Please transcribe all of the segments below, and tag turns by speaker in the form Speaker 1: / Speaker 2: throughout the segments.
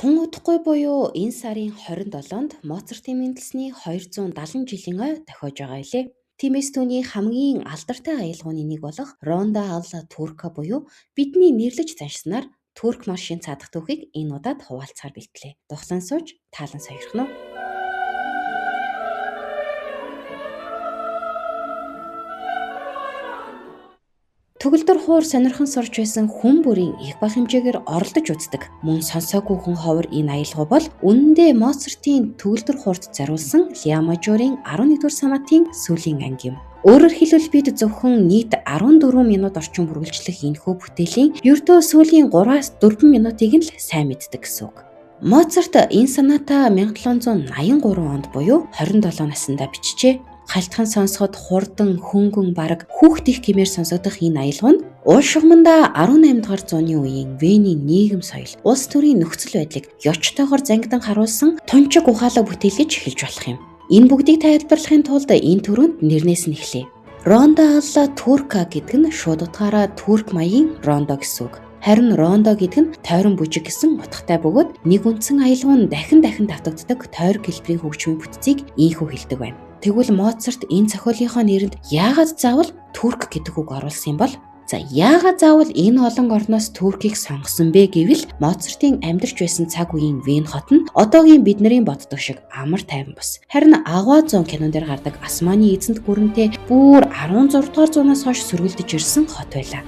Speaker 1: Тун удахгүй буюу энэ сарын 27-нд Моцартын мэндэлсний 270 жилийн ой тохиож байгаа илээ. Тиймээс түүний хамгийн алдартай аялгауны нэг болох Ронда алла турка буюу бидний нэрлэж заншсанаар турк маршийн цаадах түүхийг энэ удаад хуваалцахаар бэлтлээ. Дуглан сууж таалан сойрхно. Төгөлдөр хуур сонирхон сурч байсан хүн бүрийн их бах хэмжээгээр оролдож үздэг. Мөн сонсоогүй хүн ховор энэ аялгаа бол үнэндээ Моцартын төгөлдөр хуурт зориулсан Ля мажорын 11-р сонатын сүүлийн анги юм. Өөрөөр хэлбэл бид зөвхөн нийт 14 минут орчим үргэлжлэх энэхүү бүтээлийн ердөө сүүлийн 3-4 минутыг нь л сайн мэддэг гэсэн үг. Моцарт энэ соната 1783 онд буюу 27 наснда бичжээ. Халтхан сонсоход хурдан хөнгөн бараг хүүхд их гэмээр сонсогдох энэ аялга нь уул шугамдаа 18 дугаар зууны үеийн Вений нийгэм соёл, улс төрийн нөхцөл байдлыг ёчтойгоор зангидан харуулсан тунчиг ухаалаг бүтээл гэж хэлж болох юм. Энэ бүгдийг тайлбарлахын тулд энэ төрөнд нэрнээс нь эхлэе. Ронда алла турка гэдэг нь шууд утгаараа турк маягийн рондо гэсэн үг. Харин рондо гэдэг нь тойрон бүжиг гэсэн утгатай бөгөөд нэг үндсэн аялга нь дахин давтагддаг тойрог хэлбэрийн хөгжмийн бүтцийг ийхүү хэлдэг байна. Тэгвэл Моцарт энэ зохиолынхоо нэрэнд яагаад заавал турк гэдэг үг оруулсан юм бол? Яагаад заавал энэ олон орноос туркийг сонгосон бэ гэвэл Моцартын амьдарч байсан цаг үеийн Вен хот нь одоогийн бидний боддог шиг амар тайван бус. Харин Аваа зуун кинон дээр гардаг Османы эзэнт гүрэнтэй бүр 16 дугаар зуунаас хойш сөргөлдөж ирсэн хот байлаа.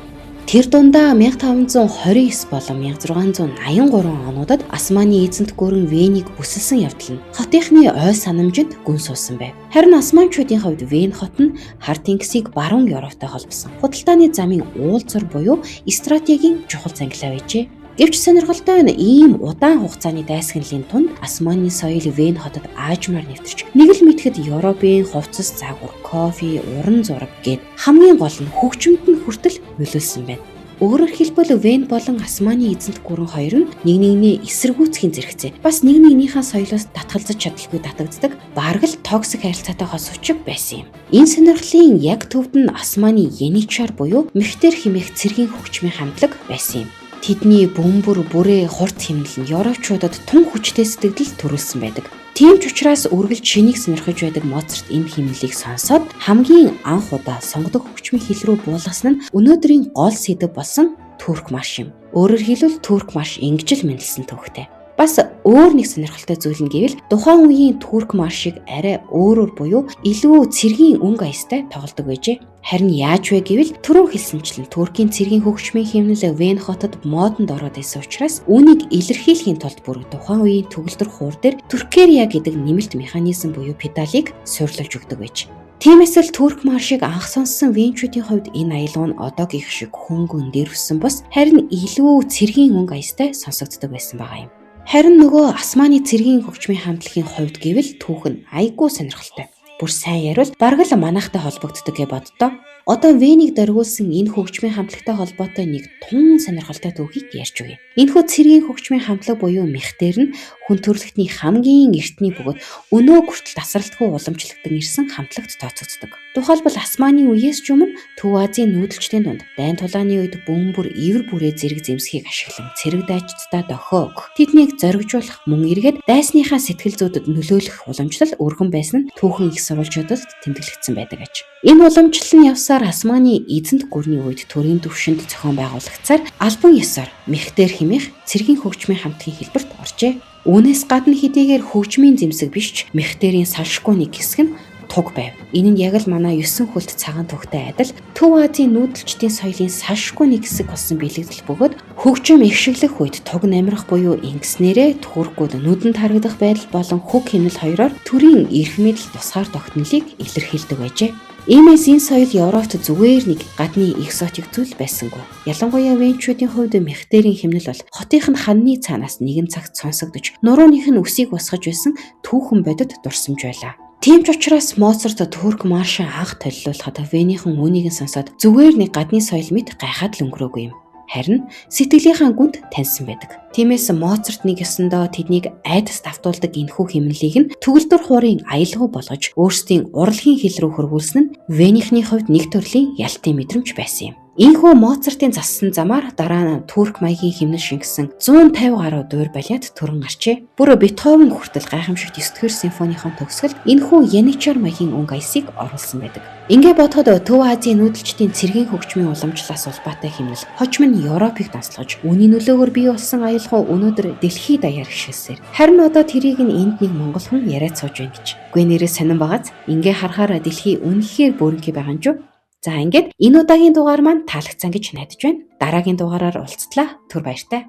Speaker 1: Тэр дундаа 1529 болон 1683 онуудад Османы эзэнт гүрэн Венийг бүсэлсэн явдал нь хотынхны ой санамжинд гүн суусан байв. Харин Османчуудын хувьд Вен хот нь хар тэнгисийг баруун Европтой холбосон худалдааны замын уулзар буюу стратегийн чухал цангилаа байжээ. Гэвч сонирхолтой нь ийм удаан хугацааны дайсагналын тунд Османы соёл Вен хотод аажмаар нэвтэрч нэг л мэтгэд Европын хувцас загвар, кофе, уран зураг гээд хамгийн гол нь хөгжмөнд нь хүртэл нөлөөлсөн байна. Өөрөөр хэлбэл Вен болон Османы эзэнт гүрэн хоёр нь нэг нэгнээ эсэргүүцхийн зэрэгцээ. Бас нэг нэгнийхээ соёлоос татгалзаж чадалгүй татагддаг бараг л токсик харилцаатай хос учиг байсан юм. Энэ сонирхлын яг төвд нь Османы яничар буюу мехтер хэмээх цэргийн хөгжмийн хамтлаг байсан юм. Тэдний бөмбөр, бүрээ, хурд хэмнэл нь европчуудад тун хүчтэй сэтгэл төрүүлсэн байдаг. Тийм ч учраас үргэлж шинийг сонирхож байдаг Моцарт энэ хэмнэлийг сонсоод хамгийн анх удаа сонгодог хөгжмийн хил рүү буулгасан нь өнөөдрийн гол сэдэв болсон турк марш юм. Өөрөөр хэлбэл турк марш ингэж л мэндэлсэн төвхтэй. Бас өөр нэг сонирхолтой зүйл нь гэвэл тухайн үеийн турк маршийг арай өөрөөр буюу илүү цэргийн өнгө аястай тоглодог байжээ. Харин яаж вэ гэвэл түрүү хэлсэнчлэн Туркийн цэргийн хөгжмийн хэмнэл Вен хотод модонд ороод исэн учраас үүнийг илэрхийлэхийн тулд бүр тухайн үеийн төгөлдөр хуур дээр туркерия гэдэг нэмэлт механизм буюу педалийг суйрлуулж өгдөг байж. Тиймээс л турк маршийг анх сонссон венчүүдийн хувьд энэ аялга нь одоогийн шиг хөнгөн дэрвсэн бос харин илүү цэргийн өнгө аястай сонсогддог байсан байгаа юм. Харин нөгөө Османы цэргийн хөгжмийн хамтлагийн хувьд гэвэл түүх нь айгүй сонирхолтой. Бүр сайн ярил бараг л манайхтай холбогддог гэж боддоо. Одоо Венийг дөрвүүлсэн энэ хөгжмийн хамтлагтай холбоотой нэг тун сонирхолтой түүхийг ярьж өгье. Энэхүү цэргийн хөгжмийн хамтлаг буюу мехтер нь хүн төрөлхтний хамгийн эртний бөгөөд өнөө хүртэл тасралтгүй уламжлагдсан ирсэн хамтлагт тооцогддог. Тухайлбал Османы үеэс ч өмнө Төв Азийн нүүдэлчдийн дунд дайн тулааны үед бөмбөр ивэр бүрээ зэрэг зэмсгийг ашиглан цэрэг дайчдаа дохио өгөх, тэднийг зоригжуулах мөн эргээд дайсныхаа сэтгэл зүйдэд нөлөөлөх уламжлал өргөн байсан нь түүхэн их сурвалжуудад тэмдэглэгдсэн байдаг аж. Энэ уламжлал нь явсаар Османы эзэнт гүрний үед төрийн түвшинд зохион байгуулагцаар албан ёсоор мехтер хэмээх цэргийн хөгжмийн хамтлагийн хэлбэрт оржээ. Үүнээс гадна хэдийгээр хөгжмийн зэмсэг биш ч мехтерийн салшгүй нэг хэсэг нь туг байв. Энэ нь яг л манай 9 хүлт цагаан түүхтэй адил Төв Азийн нүүдэлчдийн соёлын салшгүй нэг хэсэг болсон бэлэгдэл бөгөөд хөгжим ихшиглэх үед туг намирах буюу ингэснээрээ түүргүүд нүдэнд харагдах байдал болон хөг хэмнэл хоёроор төрийн эрх мэдэл тусгаар тогтнолыг илэрхийлдэг байжээ. Иймээс энэ соёл Европт зүгээр нэг гадны экзотик зүйл байсангүй. Ялангуяа венчүүдийн хувьд мехтерийн хэмнэл бол хотынх нь ханны цаанаас нэгэн цагт сонсогдож, нурууных нь үсийг босгож байсан түүхэн бодит дурсамж байлаа. Тийм ч учраас Моцарт турк маршаа анх төлөвлөхөд Венийхэн үүнийг сонсоод зүгээр нэг гадны соёл мэт гайхаад л өнгөрөөгүй юм. Харин сэтгэлийнхаа гүнд таньсан байдаг. Тиймээс Моцарт нэг ёсондоо тэднийг айдас давтуулдаг энэхүү хэмнэлийг нь төгөлдөр хуурын аялга болгож өөрсдийн урлагийн хил рүү хөрвүүлсэн нь Венийхний хувьд нэг төрлийн ялтын мэдрэмж байсан юм. Ийхүү Моцартын зассан замаар дараа нь турк маягийн хэмнэл шингэсэн 150 гаруй дуур балет төрөн гарчээ. Бүр Бетховен хүртэл гайхамшигт 9-р симфонийн төгсгөлд энэхүү яничар маягийн өнгө аясыг оруулсан байдаг. Ингээ бодоход Төв Азийн нүүдэлчдийн цэргийн хөгжмийн уламжлалаас улбаатай хэмнэл хожим нь Европыг дансалгаж үүний нөлөөгөөр бий болсон аялал өнөөдөр дэлхийд даяар хишээсээр. Харин одоо тэрийг энд нэг монгол хүн яриад сууж байна гэж. Гүй нэрээ сонирн байгааз ингээ харахаар дэлхий үнэхээр бөөрнхий байгаа юм шүү. За ингээд энэ удаагийн дугаар маань таалагдсан гэж найдаж байна. Дараагийн дугаараар уулзтлаа. Түр баяртай.